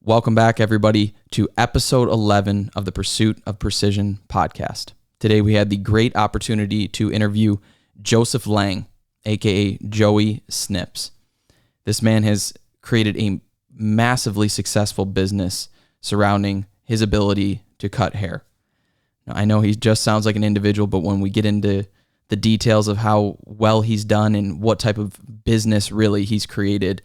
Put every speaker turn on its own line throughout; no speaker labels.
Welcome back, everybody, to episode 11 of the Pursuit of Precision podcast. Today, we had the great opportunity to interview Joseph Lange, aka Joey Snips. This man has created a massively successful business surrounding his ability to cut hair. Now, I know he just sounds like an individual, but when we get into the details of how well he's done and what type of business really he's created,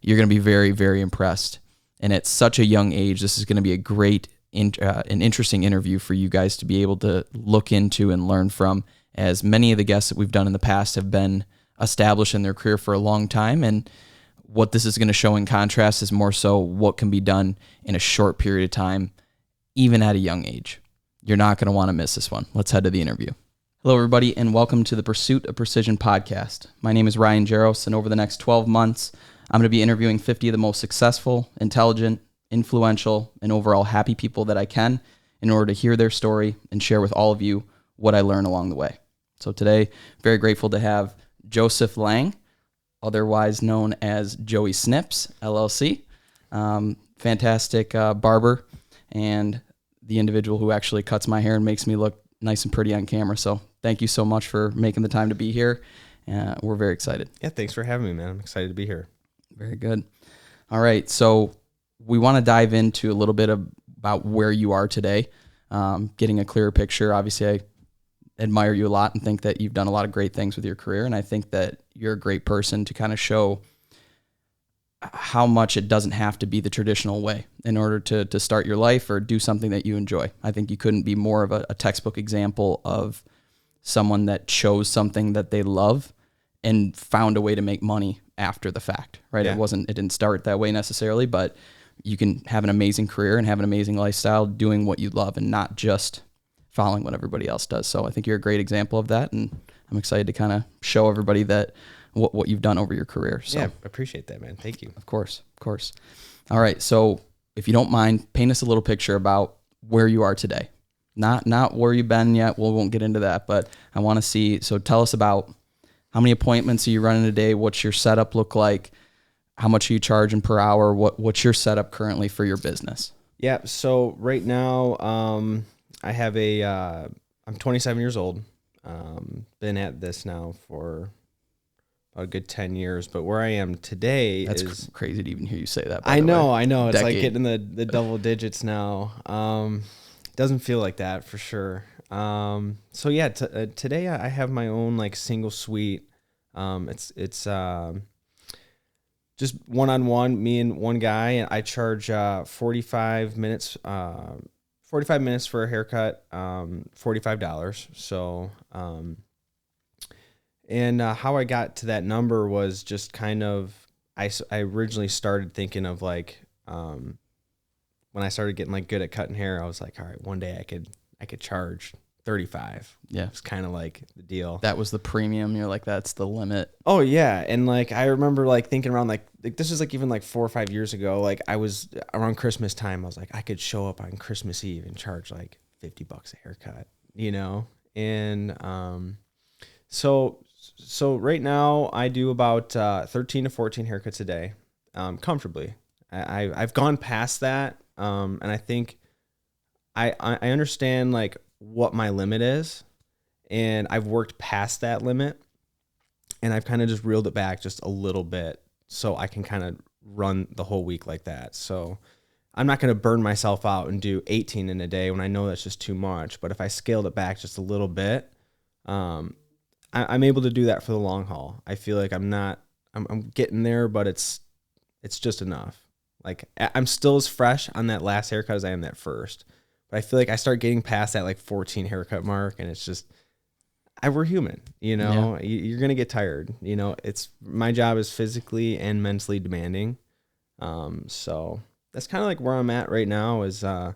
you're going to be very, very impressed. And at such a young age, this is going to be a great, an interesting interview for you guys to be able to look into and learn from, as many of the guests that we've done in the past have been established in their career for a long time. And what this is going to show in contrast is more so what can be done in a short period of time, even at a young age. You're not going to want to miss this one. Let's head to the interview. Hello, everybody, and welcome to the Pursuit of Precision podcast. My name is Ryan Jaros, and over the next 12 months, I'm going to be interviewing 50 of the most successful, intelligent, influential, and overall happy people that I can in order to hear their story and share with all of you what I learn along the way. So today, very grateful to have Joseph Lange, otherwise known as Joey Snips, LLC, fantastic barber, and the individual who actually cuts my hair and makes me look nice and pretty on camera. So thank you so much for making the time to be here. We're very excited.
Yeah, thanks for having me, man. I'm excited to be here.
Very good. All right. So we want to dive into a little bit about where you are today, getting a clearer picture. Obviously, I admire you a lot and think that you've done a lot of great things with your career. And I think that you're a great person to kind of show how much it doesn't have to be the traditional way in order to start your life or do something that you enjoy. I think you couldn't be more of a textbook example of someone that chose something that they love and found a way to make money after the fact, right?
Yeah.
It didn't start that way necessarily, but you can have an amazing career and have an amazing lifestyle doing what you love and not just following what everybody else does. So I think you're a great example of that, and I'm excited to kind of show everybody that what you've done over your career. So
yeah, appreciate that, man. Thank you.
Of course. All right. So if you don't mind, paint us a little picture about where you are today. Not where you've been yet. We won't get into that, but I want to see. So tell us about how many appointments are you running a day? What's your setup look like? How much are you charging per hour? What's your setup currently for your business?
Yeah. So right now, I have I'm 27 years old. Been at this now for a good 10 years, but where I am today is
crazy to even hear you say that.
I know. It's
Decade.
like getting the double digits now. Doesn't feel like that for sure. So yeah, today I have my own like single suite. It's just one-on-one, me and one guy, and I charge 45 minutes for a haircut, $45. So, and how I got to that number was just kind of, I originally started thinking of like, when I started getting like good at cutting hair, I was like, all right, one day I could charge 35.
Yeah.
It's kind of like the deal.
That was the premium. You're like, that's the limit.
Oh yeah. And like, I remember like thinking around like this is like even like 4 or 5 years ago, like I was around Christmas time. I was like, I could show up on Christmas Eve and charge like $50 a haircut, you know? And, so right now I do about 13 to 14 haircuts a day, comfortably. I've gone past that. And I think I understand like what my limit is, and I've worked past that limit, and I've kind of just reeled it back just a little bit so I can kind of run the whole week like that. So I'm not going to burn myself out and do 18 in a day when I know that's just too much. But if I scaled it back just a little bit, I'm able to do that for the long haul. I feel like I'm getting there, but it's just enough. Like I'm still as fresh on that last haircut as I am that first. But I feel like I start getting past that like 14 haircut mark, and it's just, we're human, you know. Yeah. You're gonna get tired, you know. My job is physically and mentally demanding, so that's kind of like where I'm at right now. Is so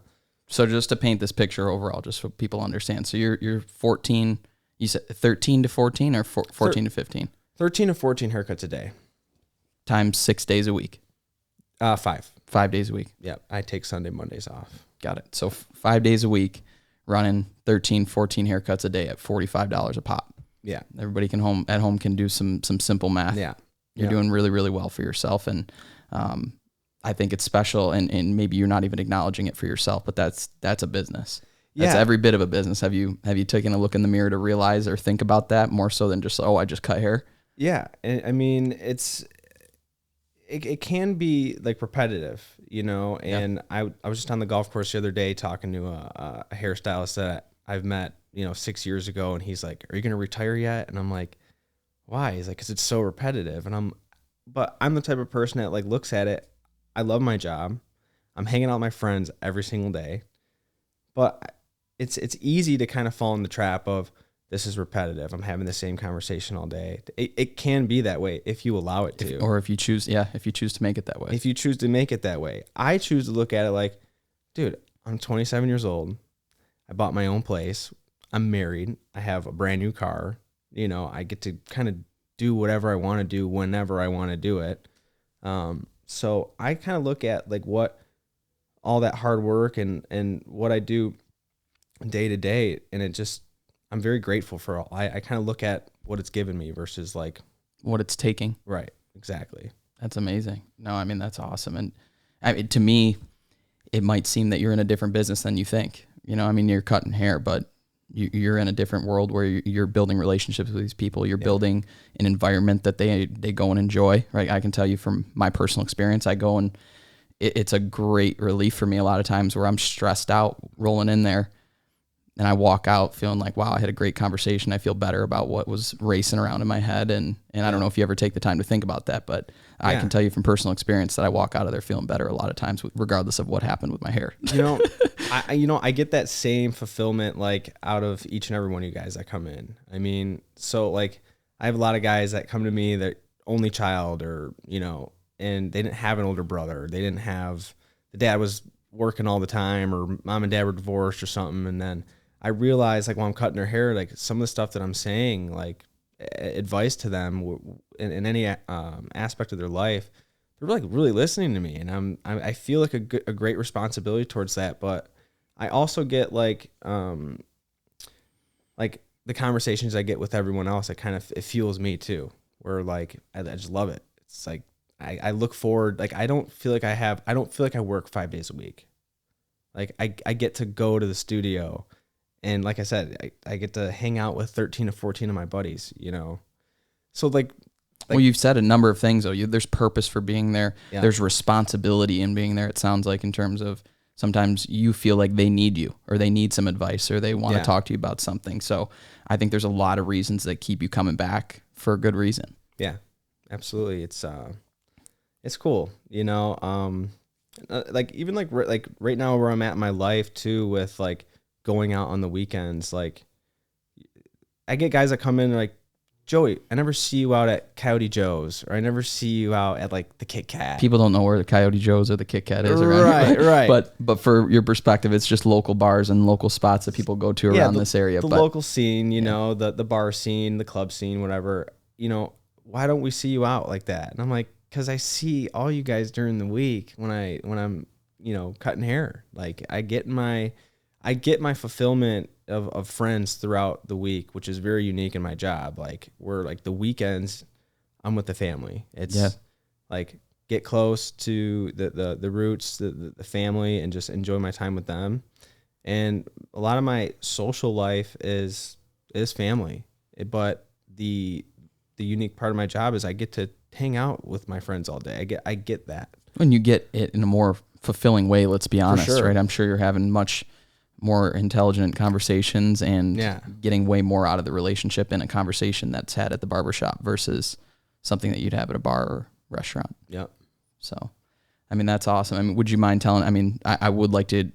just to paint this picture overall, just so people understand. So you're 14. You said 13 to 14 or 14 to 15.
13 to 14 haircuts a day,
times 6 days a week.
5
days a week.
Yeah, I take Sunday, Mondays off.
Got it. So 5 days a week, running 13, 14 haircuts a day at $45 a pop.
Yeah.
Everybody at home can do some simple math.
Yeah.
You're doing really, really well for yourself. And I I think it's special, and maybe you're not even acknowledging it for yourself, but that's a business. That's every bit of a business. Have you taken a look in the mirror to realize or think about that more so than just, oh, I just cut hair?
Yeah. And I mean, it can be like repetitive, and I was just on the golf course the other day talking to a hairstylist that I've met, 6 years ago. And he's like, are you going to retire yet? And I'm like, why? He's like, cause it's so repetitive. And but I'm the type of person that like looks at it. I love my job. I'm hanging out with my friends every single day, but it's easy to kind of fall in the trap of this is repetitive. I'm having the same conversation all day. It can be that way if you allow it to.
If you choose to make it that way.
If you choose to make it that way. I choose to look at it like, dude, I'm 27 years old. I bought my own place. I'm married. I have a brand new car. I get to kind of do whatever I want to do whenever I want to do it. So I kind of look at like what all that hard work and what I do day to day, and I'm very grateful for all. I kind of look at what it's given me versus like
what it's taking.
Right. Exactly.
That's amazing. No, I mean, that's awesome. And I mean, to me, it might seem that you're in a different business than you think. I mean, you're cutting hair, but you're in a different world where you're building relationships with these people. You're building an environment that they go and enjoy, right? I can tell you from my personal experience, I go and it's a great relief for me a lot of times where I'm stressed out rolling in there. And I walk out feeling like, wow, I had a great conversation. I feel better about what was racing around in my head. And I don't know if you ever take the time to think about that, but I can tell you from personal experience that I walk out of there feeling better a lot of times, regardless of what happened with my hair.
I get that same fulfillment like out of each and every one of you guys that come in. I mean, so like I have a lot of guys that come to me that only child or, and they didn't have an older brother. They didn't have, the dad was working all the time or mom and dad were divorced or something. And then I realized like while I'm cutting their hair, like some of the stuff that I'm saying, like advice to them in any aspect of their life, they're like really listening to me. And I feel like a great responsibility towards that. But I also get like the conversations I get with everyone else, it fuels me too, where like, I just love it. It's like, I look forward, like, I don't feel like I work 5 days a week. Like I get to go to the studio. And like I said, I get to hang out with 13 to 14 of my buddies, So like
well, you've said a number of things though. There's purpose for being there.
Yeah.
There's responsibility in being there. It sounds like in terms of sometimes you feel like they need you or they need some advice or they want to talk to you about something. So I think there's a lot of reasons that keep you coming back for a good reason.
Yeah, absolutely. It's cool, like even like right now where I'm at in my life too, with like going out on the weekends, like I get guys that come in like, Joey, I never see you out at Coyote Joe's, or I never see you out at like the Kit Kat.
People don't know where the Coyote Joe's or the Kit Kat is around here.
Right.
But for your perspective, it's just local bars and local spots that people go to around this area.
The local scene, the bar scene, the club scene, whatever. Why don't we see you out like that? And I'm like, because I see all you guys during the week when I'm cutting hair. Like I get my fulfillment of friends throughout the week, which is very unique in my job. Like we're like the weekends, I'm with the family. It's like get close to the roots, the family, and just enjoy my time with them. And a lot of my social life is family. But the unique part of my job is I get to hang out with my friends all day. I get that.
When you get it in a more fulfilling way, let's be honest,
sure.
right? I'm sure you're having much more intelligent conversations and getting way more out of the relationship in a conversation that's had at the barbershop versus something that you'd have at a bar or restaurant.
Yep.
So, I mean, that's awesome. I mean, would you mind telling, I would like to,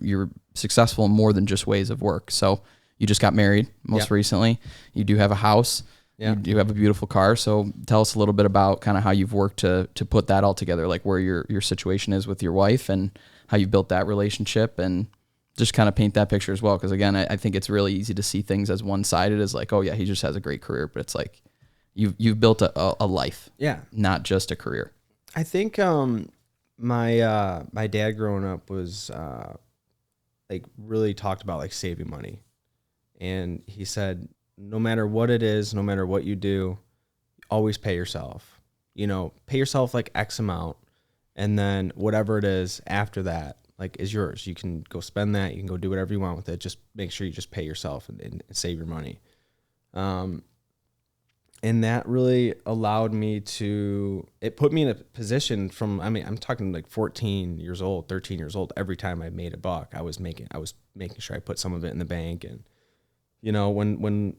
you're successful in more than just ways of work. So you just got married most recently. You do have a house. You do have a beautiful car. So tell us a little bit about kind of how you've worked to put that all together, like where your situation is with your wife and how you built that relationship, and just kind of paint that picture as well. Because again, I think it's really easy to see things as one-sided, as like, oh yeah, he just has a great career, but it's like you've built a life, not just a career.
I think my dad growing up was like really talked about like saving money, and he said, no matter what it is, no matter what you do, always pay yourself. Pay yourself like X amount, And then whatever it is after that, like, is yours. You can go spend that. You can go do whatever you want with it. Just make sure you just pay yourself and save your money. And that really allowed me it put me in a position I'm talking like 14 years old, 13 years old. Every time I made a buck, I was making sure I put some of it in the bank. And, when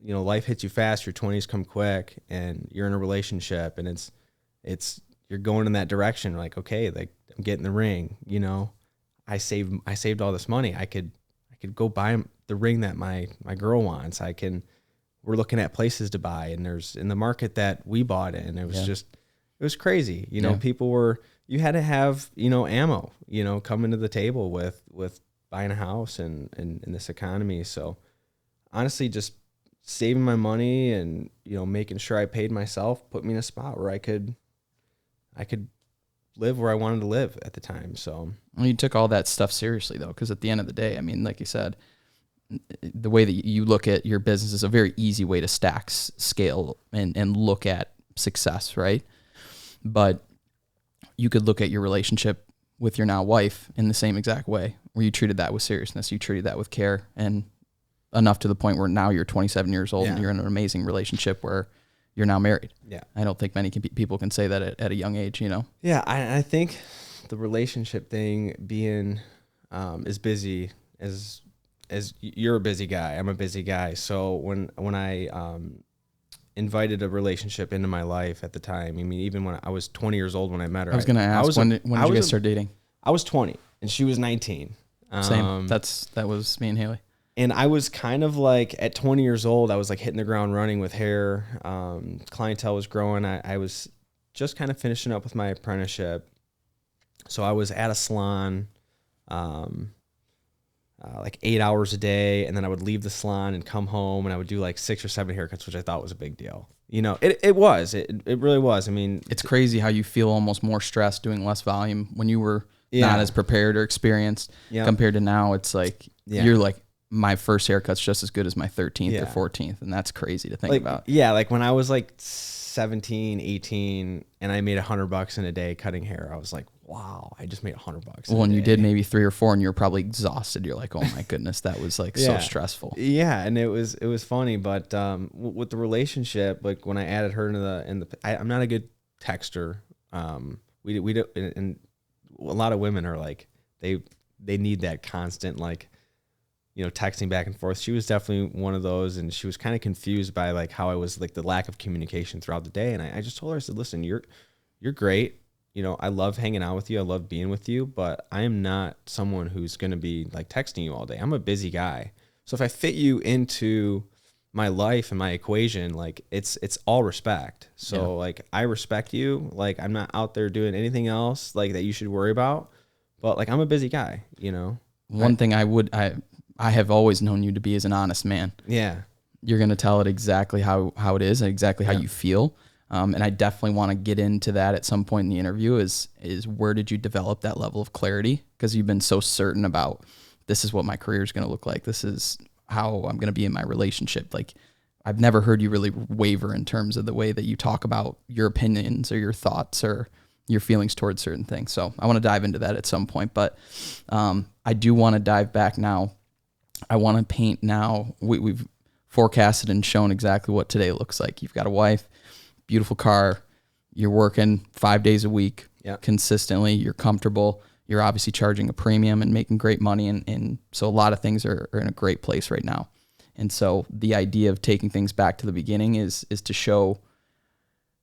life hits you fast, your 20s come quick, and you're in a relationship, and you're going in that direction. Like, okay, like, I'm getting the ring, I saved all this money. I could go buy the ring that my girl wants. We're looking at places to buy, and there's in the market that we bought in. It was it was crazy. You had to have, ammo, coming to the table with buying a house and in this economy. So honestly, just saving my money and, making sure I paid myself put me in a spot where I could live where I wanted to live at the time. So
well, you took all that stuff seriously though, because at the end of the day, I mean, like you said, the way that you look at your business is a very easy way to stack scale and look at success, right? But you could look at your relationship with your now wife in the same exact way, where you treated that with seriousness, you treated that with care, and enough to the point where now you're 27 years old and you're in an amazing relationship where you're now married. Yeah. I don't think many people can say that at a young age,
Yeah, I think the relationship thing being as busy as you're a busy guy, I'm a busy guy. So when I invited a relationship into my life at the time, I mean, even when I was 20 years old when I met her.
I was going to ask, when did you guys start dating?
I was 20 and she was 19.
Same. That was me and Haley.
And I was kind of like, at 20 years old, I was like hitting the ground running with hair. Clientele was growing. I was just kind of finishing up with my apprenticeship. So I was at a salon like 8 hours a day, and then I would leave the salon and come home, and I would do like 6 or 7 haircuts, which I thought was a big deal. It really was. I mean,
it's crazy how you feel almost more stressed doing less volume when you were not as prepared or experienced compared to now. It's like, you're like, my first haircut's just as good as my 13th or 14th. And that's crazy to think about.
Yeah. Like when I was like 17, 18 and I made $100 in a day cutting hair, I was like, wow, I just made $100.
Well, and you did maybe 3 or 4 and you're probably exhausted. You're like, oh my goodness, that was like so stressful.
Yeah. And it was funny, but with the relationship, like when I added her I'm not a good texter. We don't, and a lot of women are like, they need that constant, like, texting back and forth. She was definitely one of those, and she was kind of confused by like how I was, like the lack of communication throughout the day. And I just told her, I said, listen, you're great. I love hanging out with you. I love being with you, but I am not someone who's going to be like texting you all day. I'm a busy guy. So if I fit you into my life and my equation, like it's all respect. So like, I respect you. Like, I'm not out there doing anything else like that you should worry about, but like, I'm a busy guy,
One thing I have always known you to be as an honest man.
Yeah.
You're going to tell it exactly how it is and exactly how you feel. And I definitely want to get into that at some point in the interview is where did you develop that level of clarity? Because you've been so certain about, this is what my career is going to look like. This is how I'm going to be in my relationship. Like, I've never heard you really waver in terms of the way that you talk about your opinions or your thoughts or your feelings towards certain things. So I want to dive into that at some point, but I do want to dive back now. I want to paint now. We've forecasted and shown exactly what today looks like. You've got a wife, beautiful car. You're working 5 days a week consistently. You're comfortable. You're obviously charging a premium and making great money. And so a lot of things are in a great place right now. And so the idea of taking things back to the beginning is to show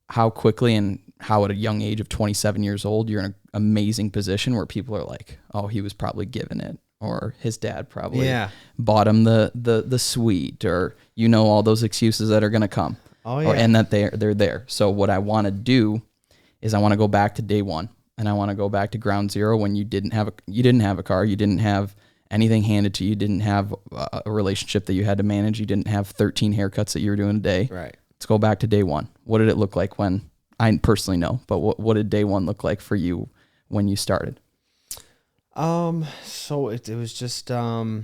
how quickly and how at a young age of 27 years old, you're in an amazing position where people are like, oh, he was probably given it. Or his dad probably bought him the suite, or all those excuses that are going to come.
Oh yeah,
and that they're there. So what I want to do is I want to go back to day one, and I want to go back to ground zero when you didn't have a car, you didn't have anything handed to you, didn't have a relationship that you had to manage, you didn't have 13 haircuts that you were doing a day.
Right.
Let's go back to day one. What did it look like when I personally know, but what did day one look like for you when you started?
So it was just, I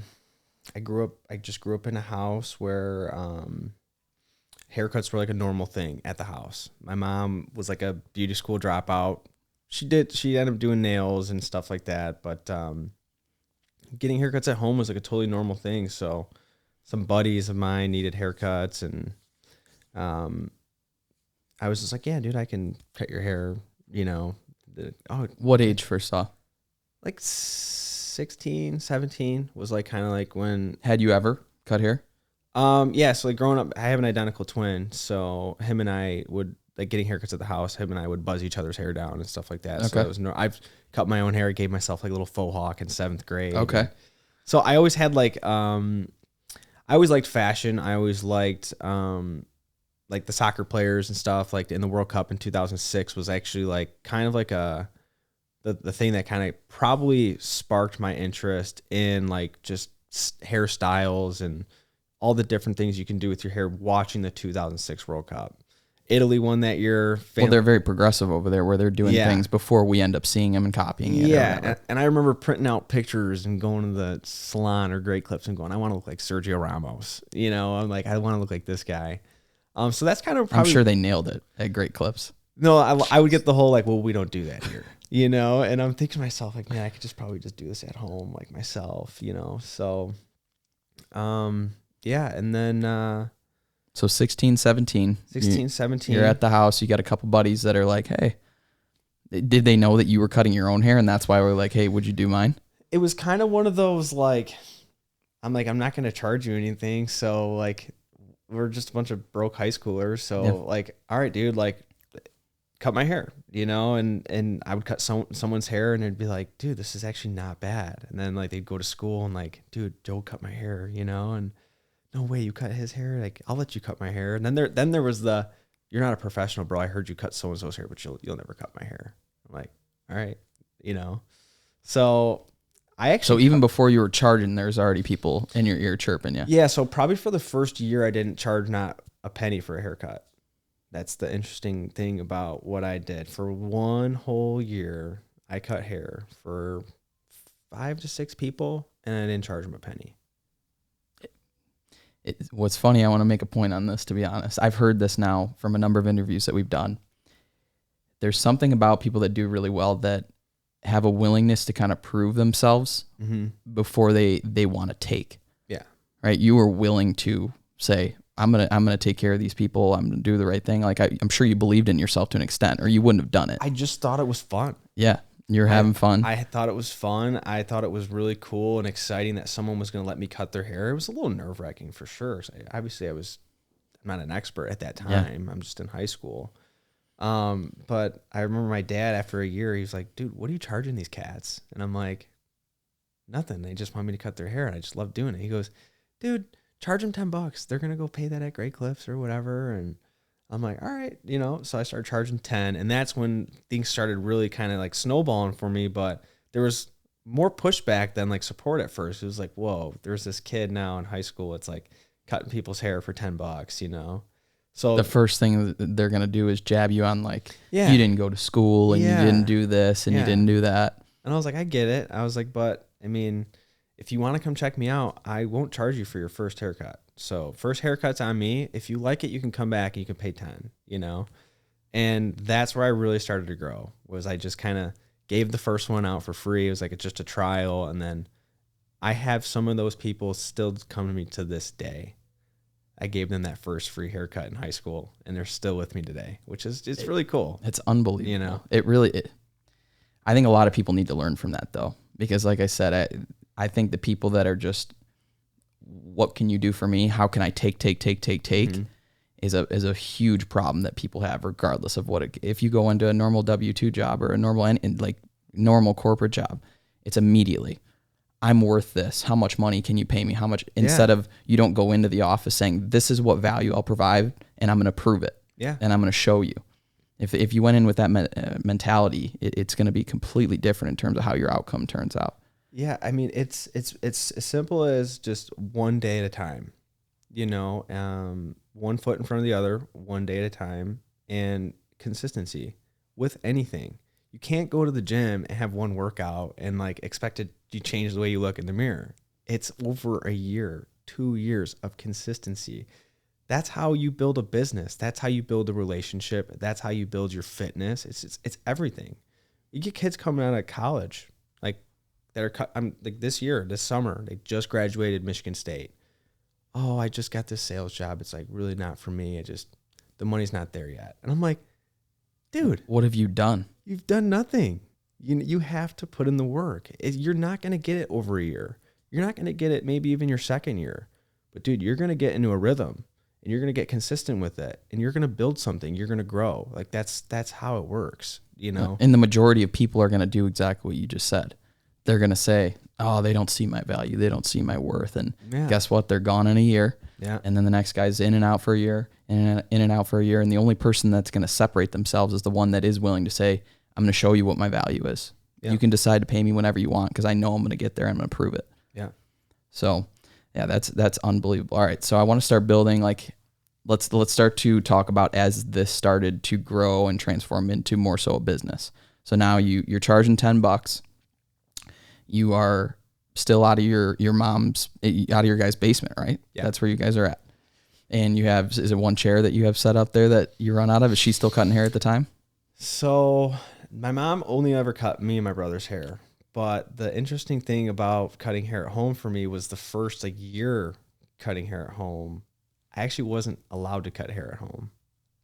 just grew up in a house where, haircuts were like a normal thing at the house. My mom was like a beauty school dropout, She ended up doing nails and stuff like that. But getting haircuts at home was like a totally normal thing. So some buddies of mine needed haircuts, and I was just like, yeah, dude, I can cut your hair,
What age first off?
Like 16, 17 was like kind of like when.
Had you ever cut hair?
Yeah, so like growing up, I have an identical twin, so him and I would like getting haircuts at the house. Him and I would buzz each other's hair down and stuff like that.
Okay.
So it was I've cut my own hair. I gave myself like a little faux hawk in 7th grade.
Okay.
So I always had like I always liked fashion. I always liked like the soccer players and stuff. Like in the World Cup in 2006 was actually like kind of like the thing that kind of probably sparked my interest in like just hairstyles and all the different things you can do with your hair watching the 2006 World Cup. Italy won that year.
Well, they're very progressive over there where they're doing things before we end up seeing them and copying it.
Yeah, and I remember printing out pictures and going to the salon or Great Clips and going, I want to look like Sergio Ramos. I'm like, I want to look like this guy. So that's kind of probably...
I'm sure they nailed it at Great Clips.
No, I would get the whole like, well, we don't do that here, and I'm thinking to myself like, man, I could just probably just do this at home like myself, so, yeah. And then,
so 16, 17,
17,
you're at the house, you got a couple buddies that are like, hey, did they know that you were cutting your own hair? And that's why we're like, hey, would you do mine?
It was kind of one of those, like, I'm like, I'm not going to charge you anything. So like, we're just a bunch of broke high schoolers. So like, all right, dude, like, cut my hair, and I would cut someone's hair and it'd be like, dude, this is actually not bad. And then like they'd go to school and like, dude, Joe cut my hair, and no way you cut his hair. Like, I'll let you cut my hair. And then there was the, you're not a professional, bro. I heard you cut so-and-so's hair, but you'll never cut my hair. I'm like, all right, So I actually.
So even before you were charging, there's already people in your ear chirping you.
Yeah. So probably for the first year, I didn't charge not a penny for a haircut. That's the interesting thing about what I did. For one whole year, I cut hair for 5 to 6 people, and I didn't charge them a penny.
What's funny, I want to make a point on this, to be honest. I've heard this now from a number of interviews that we've done. There's something about people that do really well that have a willingness to kind of prove themselves before they want to take.
Yeah.
Right? You were willing to say, I'm gonna take care of these people. I'm gonna do the right thing. Like I'm sure you believed in yourself to an extent, or you wouldn't have done it.
I just thought it was fun.
Yeah, you're having fun.
I thought it was fun. I thought it was really cool and exciting that someone was gonna let me cut their hair. It was a little nerve wracking for sure. So obviously, I'm not an expert at that time. Yeah. I'm just in high school. But I remember my dad after a year, he was like, "Dude, what are you charging these cats?" And I'm like, "Nothing. They just want me to cut their hair, and I just love doing it." He goes, "Dude, charge them $10. They're going to go pay that at Great Clips or whatever." And I'm like, all right, so I started charging 10, and that's when things started really kind of like snowballing for me. But there was more pushback than like support at first. It was like, whoa, there's this kid now in high school. It's like cutting people's hair for $10, So
the first thing that they're going to do is jab you on like, you didn't go to school and you didn't do this and you didn't do that.
And I was like, I get it. I was like, but I mean, if you want to come check me out, I won't charge you for your first haircut. So first haircut's on me. If you like it, you can come back and you can pay 10, And that's where I really started to grow, was I just kind of gave the first one out for free. It was like just a trial. And then I have some of those people still come to me to this day. I gave them that first free haircut in high school, and they're still with me today, which is it's really cool.
It's unbelievable. I think a lot of people need to learn from that though, because like I said, I think the people that are just, what can you do for me? How can I take is a huge problem that people have, regardless of if you go into a normal W-2 job or a normal corporate job, it's immediately, I'm worth this. How much money can you pay me? How much, instead of, you don't go into the office saying, this is what value I'll provide and I'm going to prove it. Yeah. And I'm going to show you. If you went in with that mentality, it's going to be completely different in terms of how your outcome turns out.
Yeah, I mean, it's as simple as just one day at a time, one foot in front of the other, one day at a time, and consistency with anything. You can't go to the gym and have one workout and like expect it to change the way you look in the mirror. It's over a year, 2 years of consistency. That's how you build a business. That's how you build a relationship. That's how you build your fitness. It's everything. You get kids coming out of college, like that are like this summer, they just graduated Michigan State. Oh, I just got this sales job. It's like really not for me. The money's not there yet. And I'm like, dude,
what have you done?
You've done nothing. You have to put in the work. You're not going to get it over a year. You're not going to get it maybe even your second year. But dude, you're going to get into a rhythm and you're going to get consistent with it and you're going to build something. You're going to grow. Like that's how it works, you know?
And the majority of people are going to do exactly what you just said. They're going to say, oh, they don't see my value. They don't see my worth. And guess what? They're gone in a year.
Yeah.
And then the next guy's in and out for a year, in and out for a year. And the only person that's going to separate themselves is the one that is willing to say, I'm going to show you what my value is. Yeah. You can decide to pay me whenever you want because I know I'm going to get there. I'm going to prove it.
Yeah.
So, yeah, that's unbelievable. All right, so I want to start building. Like, let's start to talk about as this started to grow and transform into more so a business. So now you're charging $10. You are still out of your guys' basement, right?
Yeah.
That's where you guys are at. And you have, is it one chair that you have set up there that you run out of? Is she still cutting hair at the time?
So my mom only ever cut me and my brother's hair. But the interesting thing about cutting hair at home for me was the first year cutting hair at home, I actually wasn't allowed to cut hair at home.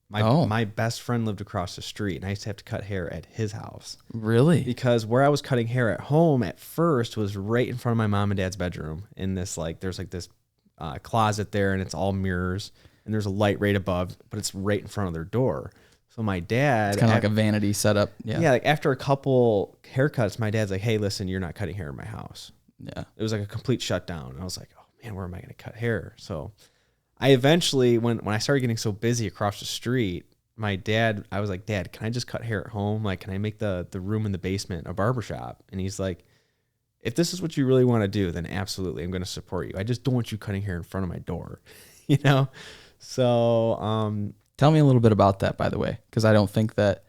My best friend lived across the street, and I used to have to cut hair at his house.
Really?
Because where I was cutting hair at home at first was right in front of my mom and dad's bedroom. In this there's this closet there, and it's all mirrors, and there's a light right above, but it's right in front of their door. So my dad,
it's kind of like a vanity setup. Yeah.
Yeah. Like after a couple haircuts, my dad's like, "Hey, listen, you're not cutting hair in my house."
Yeah.
It was like a complete shutdown. I was like, "Oh man, where am I going to cut hair?" So I eventually, when I started getting so busy across the street, I was like, "Dad, can I just cut hair at home? Like, can I make the room in the basement a barbershop?" And he's like, "If this is what you really want to do, then absolutely, I'm going to support you. I just don't want you cutting hair in front of my door." You know? So,
tell me a little bit about that, by the way, because I don't think that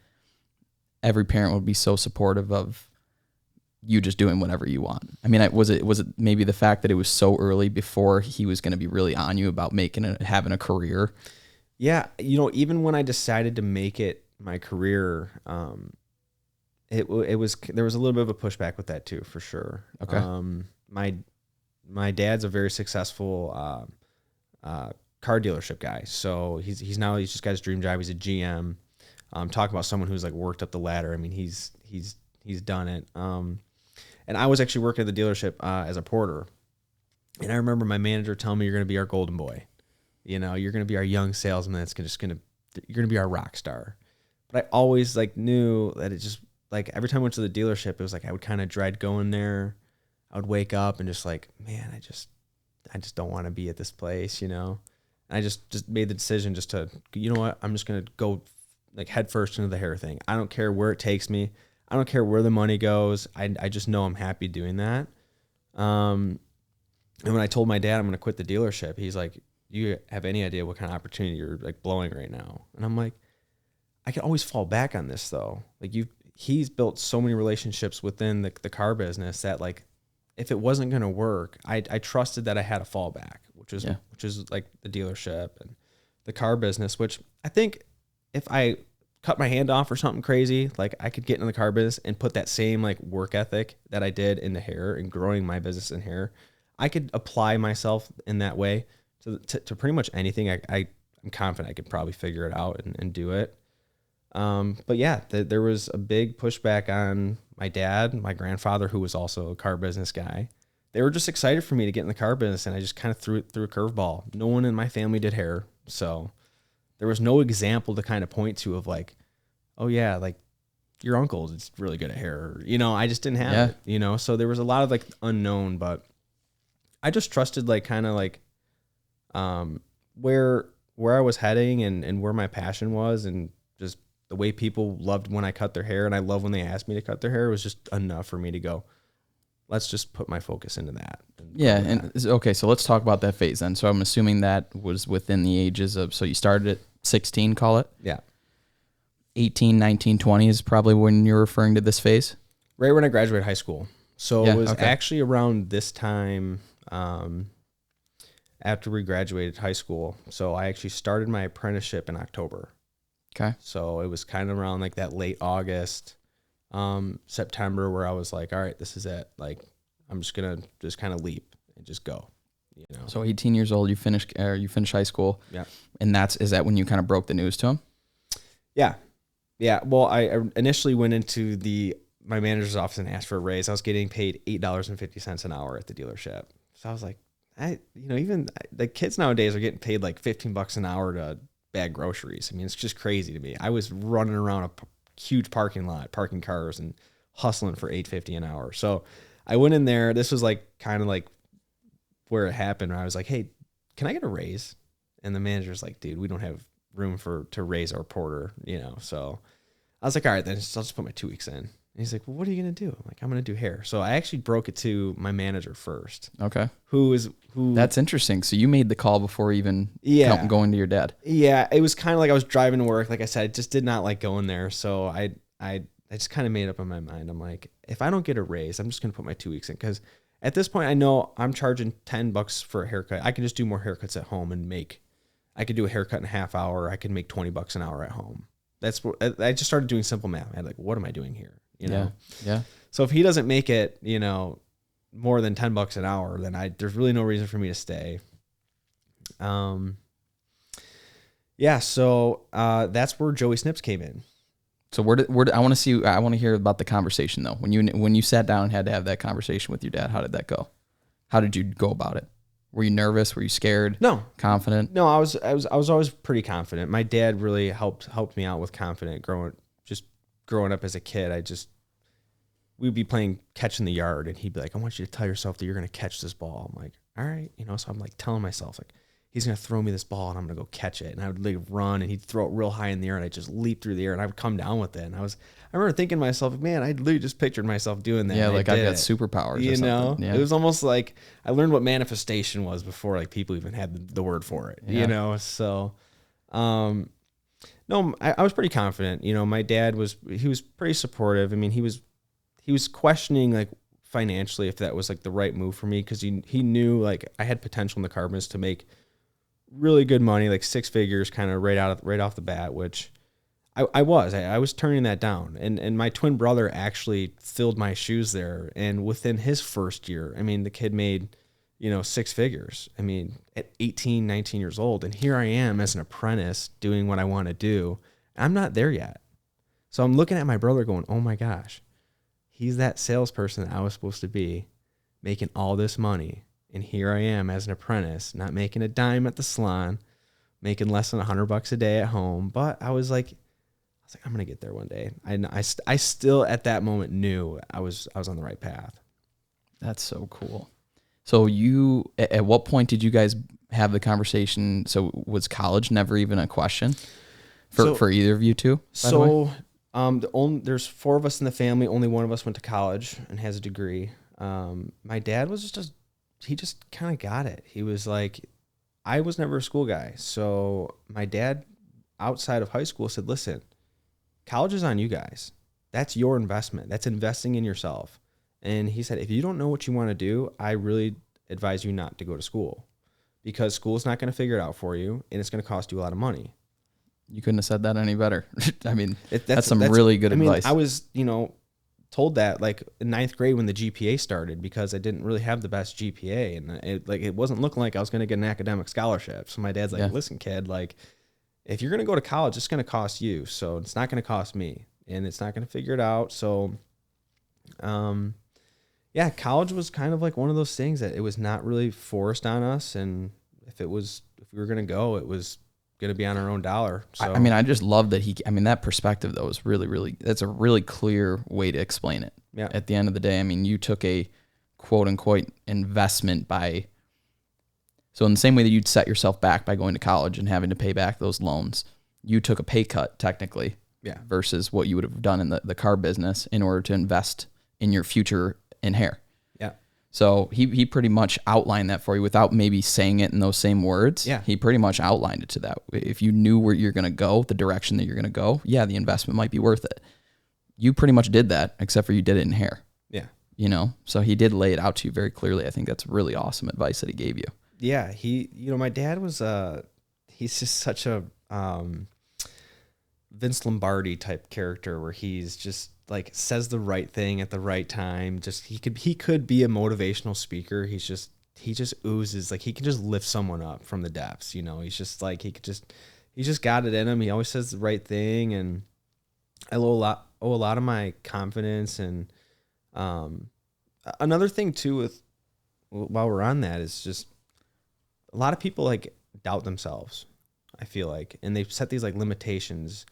every parent would be so supportive of you just doing whatever you want. I mean, was it maybe the fact that it was so early before he was going to be really on you about having a career?
Yeah, even when I decided to make it my career, there was a little bit of a pushback with that too, for sure.
Okay.
My dad's a very successful car dealership guy, so he's just got his dream job. He's a GM. Talking about someone who's worked up the ladder. I mean, he's done it. And I was actually working at the dealership as a porter, and I remember my manager telling me, "You're going to be our golden boy. You're going to be our young salesman. You're going to be our rock star." But I always knew that it just every time I went to the dealership, it was I would kind of dread going there. I would wake up and just man, I just don't want to be at this place, And I just made the decision just to, you know what, I'm just going to go head first into the hair thing. I don't care where it takes me. I don't care where the money goes. I just know I'm happy doing that. And when I told my dad I'm going to quit the dealership, he's like, "You have any idea what kind of opportunity you're blowing right now?" And I'm like, I can always fall back on this though. He's built so many relationships within the car business that if it wasn't going to work, I trusted that I had a fallback, which is the dealership and the car business, which I think if I cut my hand off or something crazy, I could get in the car business and put that same work ethic that I did in the hair and growing my business in hair. I could apply myself in that way to pretty much anything. I'm confident I could probably figure it out and do it. But yeah, there was a big pushback on my dad, my grandfather, who was also a car business guy. They were just excited for me to get in the car business, and I just kind of threw a curveball. No one in my family did hair, so there was no example to kind of point to of oh yeah, your uncle is really good at hair. I just didn't have it, So there was a lot of unknown, but I just trusted where I was heading and where my passion was, and just the way people loved when I cut their hair, and I love when they asked me to cut their hair, was just enough for me to go, let's just put my focus into that.
Okay, so let's talk about that phase then. So I'm assuming that was within the ages of, so you started at 16, call it?
Yeah.
18, 19, 20 is probably when you're referring to this phase?
Right when I graduated high school. So it was actually around this time after we graduated high school. So I actually started my apprenticeship in October.
Okay.
So it was kind of around that late August. September, where I was like, all right, this is it. Like, I'm just going to just kind of leap and just go, you know?
So 18 years old, you finish high school.
Yeah.
And is that when you kind of broke the news to him?
Yeah. Yeah. Well, I initially went into my manager's office and asked for a raise. I was getting paid $8.50 an hour at the dealership. So I was like, even the kids nowadays are getting paid like $15 an hour to bag groceries. I mean, it's just crazy to me. I was running around a huge parking lot, parking cars and hustling for $8.50 an hour. So I went in there. This was like kind of like where it happened. Where I was like, hey, can I get a raise? And the manager's like, dude, we don't have room to raise our porter, you know? So I was like, all right, then I'll just put my 2 weeks in. And he's like, well, what are you going to do? I'm like, I'm going to do hair. So I actually broke it to my manager first.
Okay.
Who
That's interesting. So you made the call before even going to your dad.
Yeah. It was kind of like I was driving to work. Like I said, I just did not like going there. So I just kind of made up in my mind. I'm like, if I don't get a raise, I'm just going to put my 2 weeks in. Cause at this point I know I'm charging $10 for a haircut. I can just do more haircuts at home and I could do a haircut in a half hour. I could make $20 an hour at home. That's what I just started doing simple math. I'm like, what am I doing here? You know?
Yeah. So
if he doesn't make it, more than $10 an hour, then there's really no reason for me to stay. So that's where Joey Snips came in.
So I want to hear about the conversation though. When you sat down and had to have that conversation with your dad, how did that go? How did you go about it? Were you nervous? Were you scared?
No.
Confident?
No, I was always pretty confident. My dad really helped me out with confident growing up as a kid. We'd be playing catch in the yard and he'd be like, I want you to tell yourself that you're going to catch this ball. I'm like, all right. So I'm like telling myself like, he's going to throw me this ball and I'm going to go catch it. And I would like run and he'd throw it real high in the air and I'd just leap through the air and I would come down with it. And I remember thinking to myself, man, I literally just pictured myself doing that.
Yeah. Like I've got superpowers or something. Yeah.
It was almost like I learned what manifestation was before like people even had the word for it, So, no, I was pretty confident. My dad was pretty supportive. I mean, he was questioning like financially if that was like the right move for me because he knew like I had potential in the car business to make really good money, like six figures, kind of right off the bat, which I was turning that down. And my twin brother actually filled my shoes there, and within his first year, I mean, the kid made six figures. I mean, at 18, 19 years old, and here I am as an apprentice doing what I want to do. I'm not there yet. So I'm looking at my brother going, oh my gosh, he's that salesperson that I was supposed to be, making all this money. And here I am as an apprentice, not making a dime at the salon, making less than $100 a day at home. But I was like, I'm going to get there one day. I still at that moment knew I was on the right path.
That's so cool. So at what point did you guys have the conversation? So was college never even a question for either of you two?
So there's four of us in the family. Only one of us went to college and has a degree. My dad was he just kind of got it. He was like, I was never a school guy. So my dad outside of high school said, listen, college is on you guys. That's your investment. That's investing in yourself. And he said, if you don't know what you want to do, I really advise you not to go to school, because school is not going to figure it out for you, and it's going to cost you a lot of money.
You couldn't have said that any better. I mean, that's really good advice.
I was, told that like in ninth grade when the GPA started, because I didn't really have the best GPA, and it wasn't looking like I was going to get an academic scholarship. So my dad's like, listen, kid, like if you're going to go to college, it's going to cost you. So it's not going to cost me, and it's not going to figure it out. So, college was kind of like one of those things that it was not really forced on us. And if we were going to go, it was going to be on our own dollar. So
I mean, I just love that that perspective though is really, really, that's a really clear way to explain it.
Yeah.
At the end of the day, I mean, you took a quote unquote investment so in the same way that you'd set yourself back by going to college and having to pay back those loans, you took a pay cut technically.
Yeah.
Versus what you would have done in the car business in order to invest in your future in hair.
Yeah.
So he pretty much outlined that for you without maybe saying it in those same words.
Yeah.
He pretty much outlined it to that. If you knew where you're going to go, the direction that you're going to go, the investment might be worth it. You pretty much did that, except for you did it in hair.
Yeah.
So he did lay it out to you very clearly. I think that's really awesome advice that he gave you.
Yeah. My dad was, he's just such a, Vince Lombardi type character where he's just like says the right thing at the right time. Just he could be a motivational speaker. He just oozes like he can just lift someone up from the depths. You know, he's just like he's just got it in him. He always says the right thing, and I owe a lot of my confidence. And another thing too with while we're on that is just a lot of people like doubt themselves. I feel like, and they set these like limitations.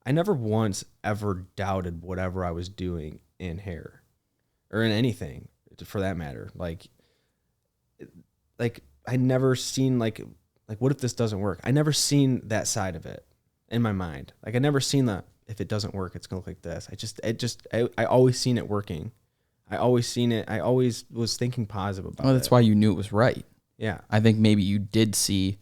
I never once ever doubted whatever I was doing in hair or in anything for that matter. Like I never seen like what if this doesn't work? I never seen that side of it in my mind. Like I never seen the if it doesn't work, it's gonna look like this. I always seen it working. I always seen it. I always was thinking positive about it.
Well, that's why you knew it was right.
Yeah.
I think maybe you did see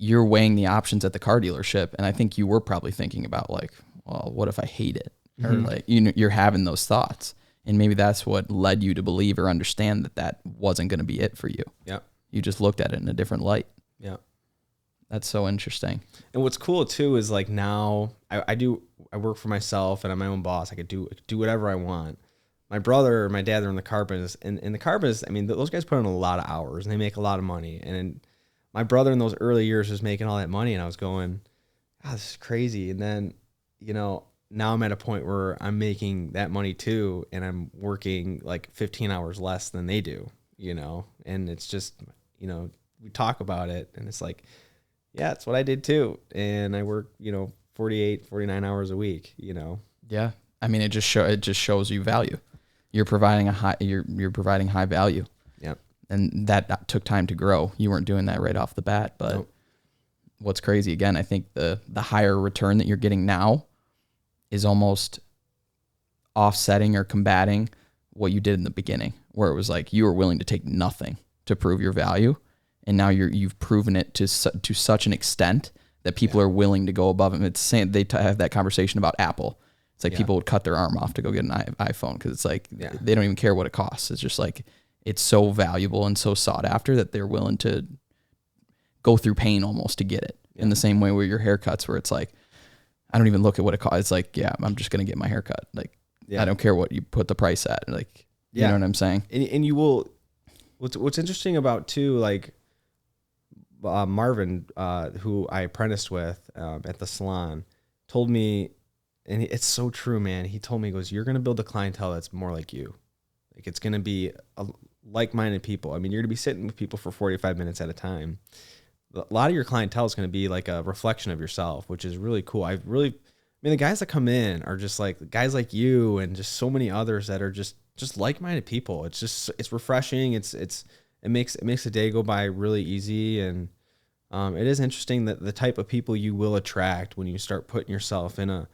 you're weighing the options at the car dealership, and I think you were probably thinking about like, well, what if I hate it? Or like you're having those thoughts, and maybe that's what led you to believe or understand that wasn't going to be it for you.
Yeah.
You just looked at it in a different light.
Yeah.
That's so interesting.
And what's cool too is like now I work for myself and I'm my own boss. I could do whatever I want. My brother or my dad are in the car business, and in the car business, I mean, those guys put in a lot of hours and they make a lot of money. And my brother in those early years was making all that money, and I was going, "God, this is crazy." And then, you know, now I'm at a point where I'm making that money too, and I'm working like 15 hours less than they do, you know? And it's just, you know, we talk about it and it's like, yeah, it's what I did too. And I work, you know, 48, 49 hours a week, you know?
Yeah. I mean, it just shows you value. You're providing you're providing high value.
Yep.
And that took time to grow. You weren't doing that right off the bat, but
Nope.
What's crazy again, I think the higher return that you're getting now is almost offsetting or combating what you did in the beginning, where it was like you were willing to take nothing to prove your value, and now you've proven it to such an extent that people are willing to go above it. It's saying they have that conversation about Apple. It's like people would cut their arm off to go get an iPhone because it's like they don't even care what it costs. It's just like it's so valuable and so sought after that they're willing to go through pain almost to get it. In the same way with your haircuts, where it's like I don't even look at what it costs. It's like, yeah, I'm just gonna get my haircut. Like I don't care what you put the price at. Like you know what I'm saying.
And you will. What's interesting about too, like Marvin, who I apprenticed with at the salon, told me. And it's so true, man. He told me, he goes, you're going to build a clientele that's more like you. Like it's going to be like-minded people. I mean, you're going to be sitting with people for 45 minutes at a time. A lot of your clientele is going to be like a reflection of yourself, which is really cool. I mean, the guys that come in are just like guys like you and just so many others that are just like-minded people. It's refreshing. It makes the day go by really easy. And it is interesting that the type of people you will attract when you start putting yourself in a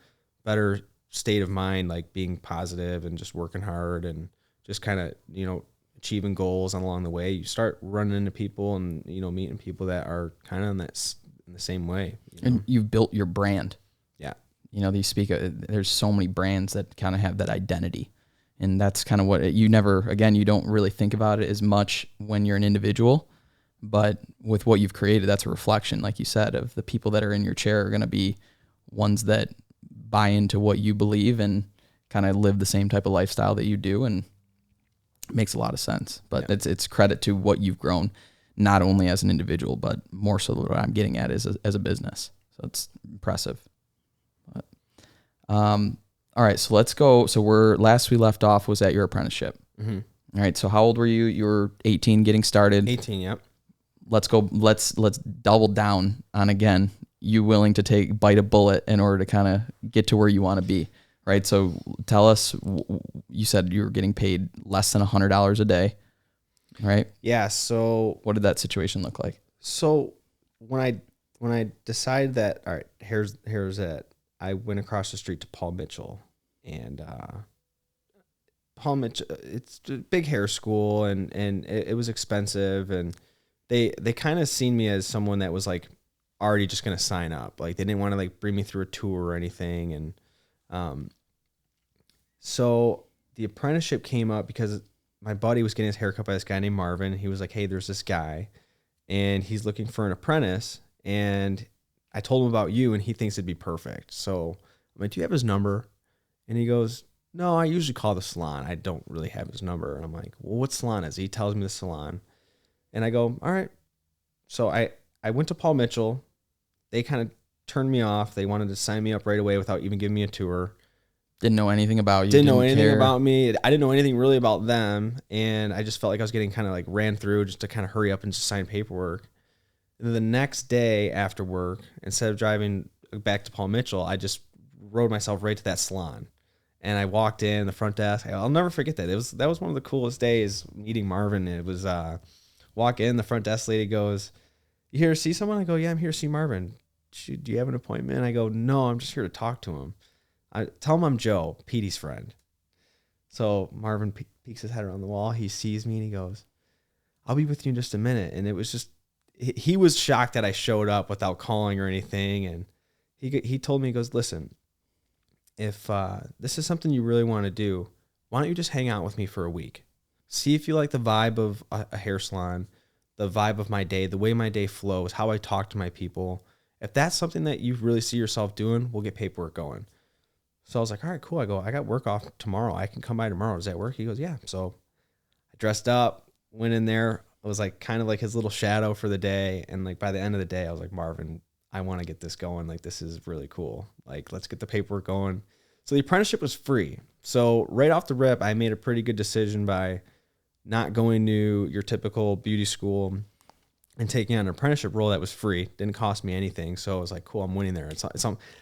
better state of mind, like being positive and just working hard and just kind of, you know, achieving goals along the way. You start running into people and, you know, meeting people that are kind of in the same way. You know?
And you've built your brand.
Yeah.
You know, there's so many brands that kind of have that identity. And that's kind of what you don't really think about it as much when you're an individual, but with what you've created, that's a reflection, like you said, of the people that are in your chair are going to be ones that buy into what you believe and kind of live the same type of lifestyle that you do, and it makes a lot of sense. But it's credit to what you've grown, not only as an individual, but more so what I'm getting at is as a business. So it's impressive. But, all right, so let's go. So last we left off was at your apprenticeship. Mm-hmm. All right, so how old were you? You were 18, getting started.
18, yep.
Let's go. Let's double down on again. You willing to bite a bullet in order to kind of get to where you want to be, right? So tell us, you said you were getting paid less than $100 a day, right?
Yeah. So
what did that situation look like?
So when I decided that, all right, here's it, I went across the street to Paul Mitchell, and Paul Mitchell, it's a big hair school, and it was expensive, and they kind of seen me as someone that was like already just going to sign up. Like they didn't want to like bring me through a tour or anything. And, so the apprenticeship came up because my buddy was getting his haircut by this guy named Marvin. He was like, hey, there's this guy and he's looking for an apprentice. And I told him about you and he thinks it'd be perfect. So I'm like, do you have his number? And he goes, no, I usually call the salon. I don't really have his number. And I'm like, well, what salon is it? He tells me the salon. And I go, all right. So I went to Paul Mitchell. They kind of turned me off. They wanted to sign me up right away without even giving me a tour.
Didn't know anything about you.
Didn't know anything
care.
about me. I didn't know anything really about them. And I just felt like I was getting kind of like ran through just to kind of hurry up and just sign paperwork. And then the next day after work, instead of driving back to Paul Mitchell, I just rode myself right to that salon. And I walked in the front desk. I'll never forget that. That was one of the coolest days meeting Marvin. It was walk in, the front desk lady goes, "You here to see someone?" I go, "Yeah, I'm here to see Marvin." "Do you have an appointment?" I go, "No, I'm just here to talk to him." I tell him I'm Joe, Petey's friend. So Marvin peeks his head around the wall. He sees me and he goes, "I'll be with you in just a minute." And it was just, he was shocked that I showed up without calling or anything. And he told me, he goes, "Listen, if this is something you really want to do, why don't you just hang out with me for a week? See if you like the vibe of a hair salon, the vibe of my day, the way my day flows, how I talk to my people. If that's something that you really see yourself doing, we'll get paperwork going." So I was like, all right, cool. I go, "I got work off tomorrow. I can come by tomorrow. Does that work?" He goes, "Yeah." So I dressed up, went in there. I was like kind of like his little shadow for the day. And like by the end of the day, I was like, "Marvin, I want to get this going. Like, this is really cool. Like, let's get the paperwork going." So the apprenticeship was free. So right off the rip, I made a pretty good decision by not going to your typical beauty school and taking on an apprenticeship role that was free. Didn't cost me anything. So I was like, cool, I'm winning there.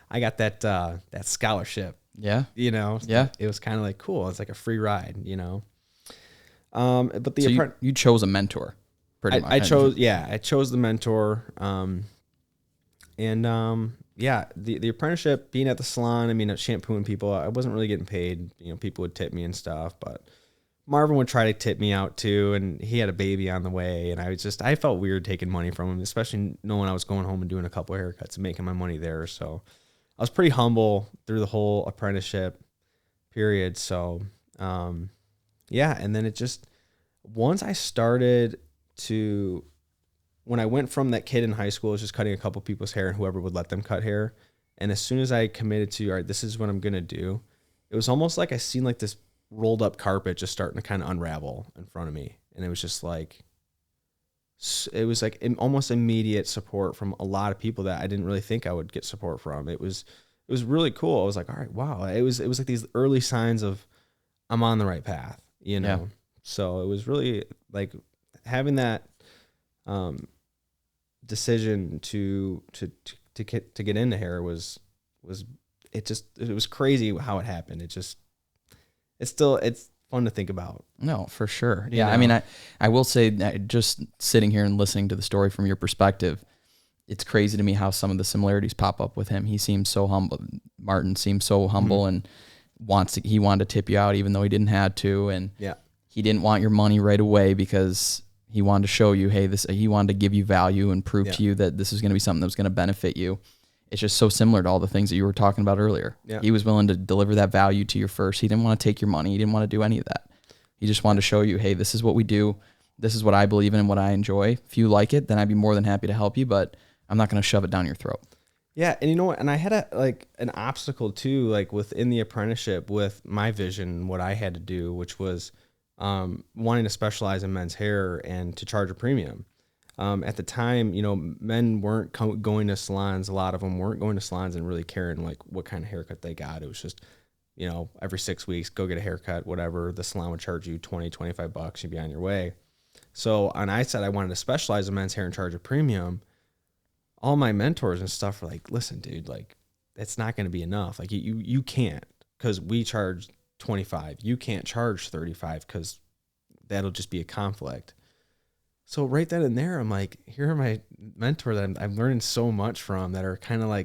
I got that scholarship.
Yeah.
Yeah. It was kind of like cool. It's like a free ride, But
you chose a mentor pretty much.
I chose the mentor. The apprenticeship, being at the salon, I mean, shampooing people, I wasn't really getting paid. People would tip me and stuff, but Marvin would try to tip me out too. And he had a baby on the way. And I felt weird taking money from him, especially knowing I was going home and doing a couple of haircuts and making my money there. So I was pretty humble through the whole apprenticeship period. So, and then it just, once I started to, when I went from that kid in high school, I was just cutting a couple people's hair and whoever would let them cut hair. And as soon as I committed to, all right, this is what I'm going to do, it was almost like I seen like this rolled up carpet just starting to kind of unravel in front of me. And it was just like, it was like almost immediate support from a lot of people that I didn't really think I would get support from. It was really cool. I was like, all right, wow. It was like these early signs of I'm on the right path,
Yeah.
So it was really like having that, decision to get into hair was crazy how it happened. It's fun to think about.
No, for sure. Yeah. I mean, I will say that just sitting here and listening to the story from your perspective, it's crazy to me how some of the similarities pop up with him. He seems so humble. Martin seems so humble and he wanted to tip you out even though he didn't have to. And he didn't want your money right away because he wanted to show you, hey, he wanted to give you value and prove to you that this is going to be something that was going to benefit you. It's just so similar to all the things that you were talking about earlier. Yeah. He was willing to deliver that value to you first. He didn't want to take your money. He didn't want to do any of that. He just wanted to show you, hey, this is what we do. This is what I believe in and what I enjoy. If you like it, then I'd be more than happy to help you, but I'm not going to shove it down your throat.
Yeah. And you know what? And I had an obstacle too, like within the apprenticeship with my vision, what I had to do, which was wanting to specialize in men's hair and to charge a premium. At the time, men weren't going to salons. A lot of them weren't going to salons and really caring like what kind of haircut they got. It was just, every 6 weeks, go get a haircut, whatever. The salon would charge you $20, $25. You'd be on your way. So, and I said I wanted to specialize in men's hair and charge a premium. All my mentors and stuff were like, listen, dude, like it's not going to be enough. Like you can't, because we charge 25. You can't charge 35 because that'll just be a conflict. So right then and there, I'm like, here are my mentor that I'm learning so much from that are kind of like